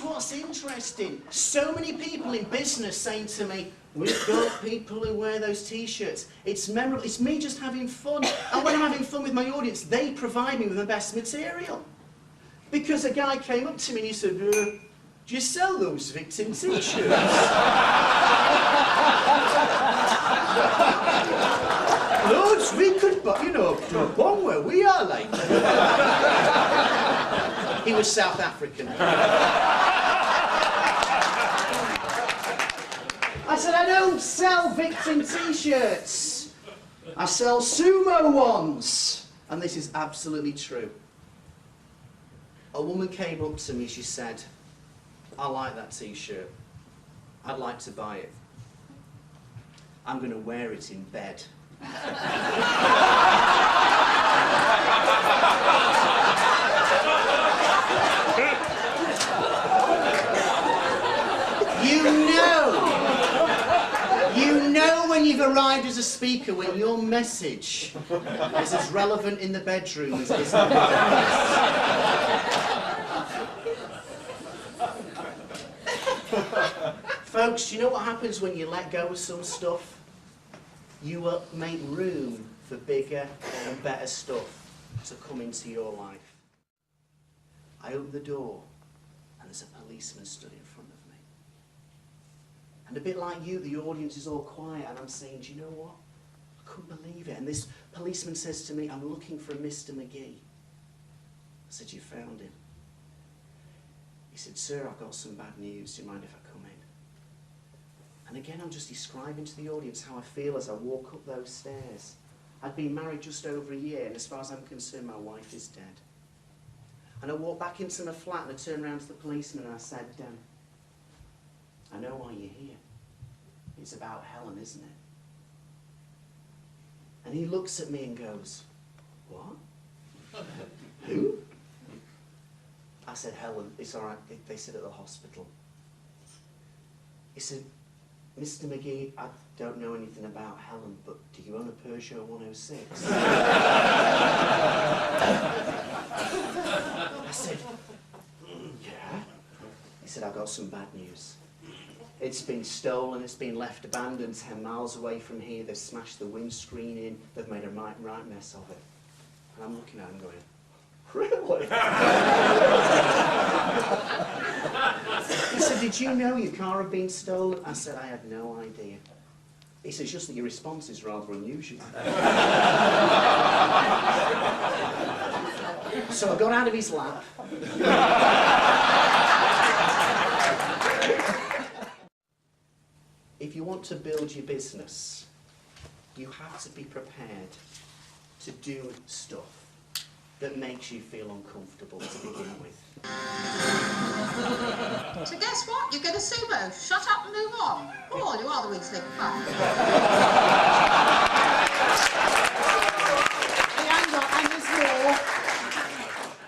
what's interesting. So many people in business saying to me, we've got people who wear those t-shirts. It's memorable. It's me just having fun. And when I'm having fun with my audience, they provide me with the best material. Because a guy came up to me and he said, do you sell those victim t-shirts? Loads, we could, but you know, do a bomb where we are, like. He was South African. I said, I don't sell victim t-shirts. I sell sumo ones. And this is absolutely true. A woman came up to me, she said, I like that t-shirt. I'd like to buy it. I'm going to wear it in bed. You know when you've arrived as a speaker, when your message is as relevant in the bedroom as it is in the Folks, do you know what happens when you let go of some stuff? You will make room for bigger and better stuff to come into your life. I open the door and there's a policeman stood in front of me. And a bit like you, the audience is all quiet and I'm saying, do you know what? I couldn't believe it. And this policeman says to me, I'm looking for a Mr. Mcgee. I said, you found him? He said, sir, I've got some bad news. Do you mind if I come in? And again, I'm just describing to the audience how I feel as I walk up those stairs. I'd been married just over a year, and as far as I'm concerned, my wife is dead. And I walked back into my flat, and I turned around to the policeman, and I said, I know why you're here. It's about Helen, isn't it? And he looks at me and goes, what? Who? I said, Helen, it's all right. They said at the hospital. He said, Mr. Mcgee, I don't know anything about Helen, but do you own a Peugeot 106? I said, yeah. He said, I've got some bad news. It's been stolen, it's been left abandoned 10 miles away from here. They've smashed the windscreen in, they've made a right mess of it. And I'm looking at him going, really? He said, did you know your car had been stolen? I said, I had no idea. He said, it's just that your response is rather unusual. So I got out of his lap. If you want to build your business, you have to be prepared to do stuff that makes you feel uncomfortable to begin with. So guess what? You get a sumo. Shut up and move on. Oh, you are the weak link. And there's more.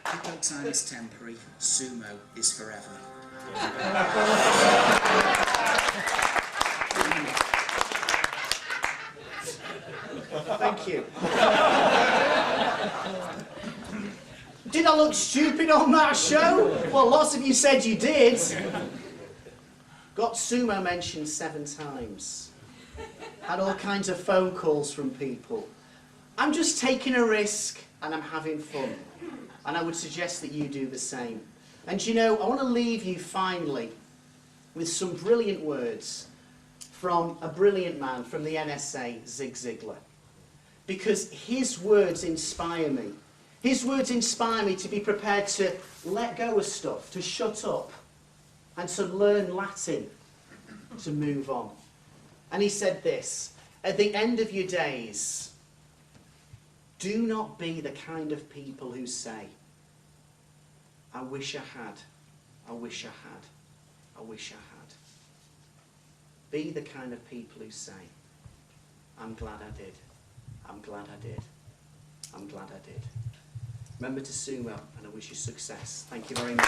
Kickball time is temporary. Sumo is forever. Thank you. Did I look stupid on that show? Well, lots of you said you did. Got sumo mentioned 7 times. Had all kinds of phone calls from people. I'm just taking a risk and I'm having fun. And I would suggest that you do the same. And you know, I want to leave you finally with some brilliant words from a brilliant man from the NSA, Zig Ziglar. Because his words inspire me. His words inspire me to be prepared to let go of stuff, to shut up, and to learn Latin, to move on. And he said this, at the end of your days, do not be the kind of people who say, I wish I had, I wish I had, I wish I had. Be the kind of people who say, I'm glad I did, I'm glad I did, I'm glad I did. Remember to sumo, and I wish you success. Thank you very much.